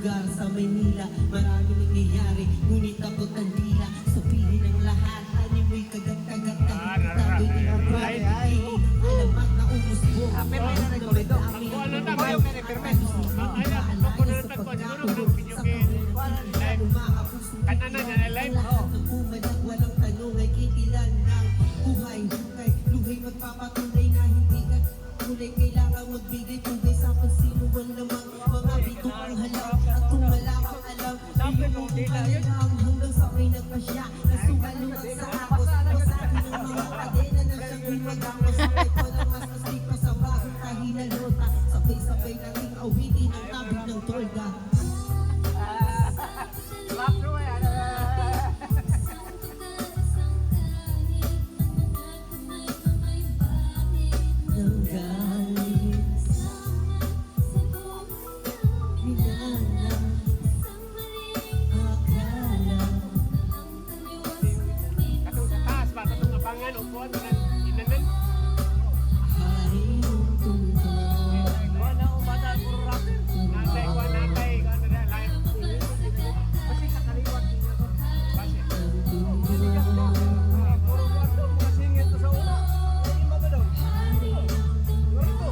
lugar sa Maynila, maraming nangyayari, ngunit ako't ang dila. Sabihin ng lahat, ani mo'y kagat-kagat, tabi ni ang pwede, alamat na umusbo. Pero may nagkulito, Ano na kayo? Ayan, papunulutan ko. Siguro ng video game. Live. Kananan yan ay live. Walang tanong ay kitilan ng buhay. Kay luhay magpapatunay na hindi ka kulay. Kailangan magbigay tugay sa kung sino ang lamang. Mga bito ang halang at kung wala kang alam, ay lang hanggang sa may nagpasya. Nasugalungan sa ako sa akin ng mga kadena na siyang imagamos. Ito lang mas masig pa sa bagong kahinalota. Sabay-sabay nating awitin ang tabig ng tolda. Nang galit minana akala Katong sa taas ba? Katong abangan. Upuan mo ng inanan. hari ng tungkol. Natay ko, natay. Ano na, live. Kasi sa kaliwat niya ko. Kasi. Puro kwarto. Masingit ko sa una. Hindi ba ba daw? Kwarto.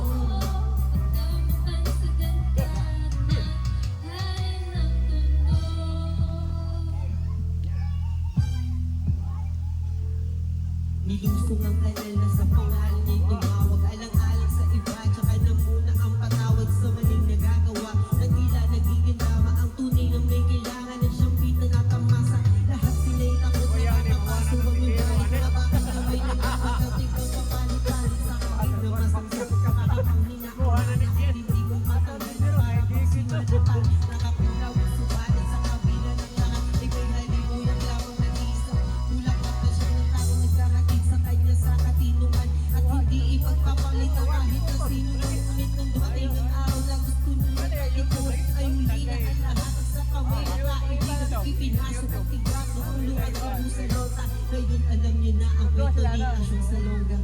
Nilusong ang kanal na sa pangalan niya'y tumawag. Alang-alang sa iba, tsaka na muna ang patawad sa maling nagagawa. Na tila nagiging tama ang tunay na may kailangan ng siyang pinanatamasa. Lahat sila'y takot na matapaso. Huwag yung kahit na bakit na may nagkakatik ang kapalitan sa kapit na masangsa. Nakakapanghinaan na hindi ko matanggal na parang magsimulatan. Nakapulaw ang subalit sa kabila ng lahat. Ay may halimuyak lamang nag-isa. Ulak na siya ng taong nagkakatid sa kanya sa katinungan. At hindi ipagpapalit na kahit na sino. Ngunit nung dumating ang araw na gusto niyang nagkalikod, ay hindi na ang lahat sa kamay at kaibigan. Ipinasok ang tigat ng ulungan ko sa lota. Ngayon alam niyo na ang kwento ni Asyong Salonga.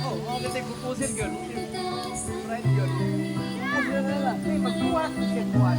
Oh, mga kasi pupusin yun. Right yun. Pupusin na lang. Magbuhat. Magbuhat.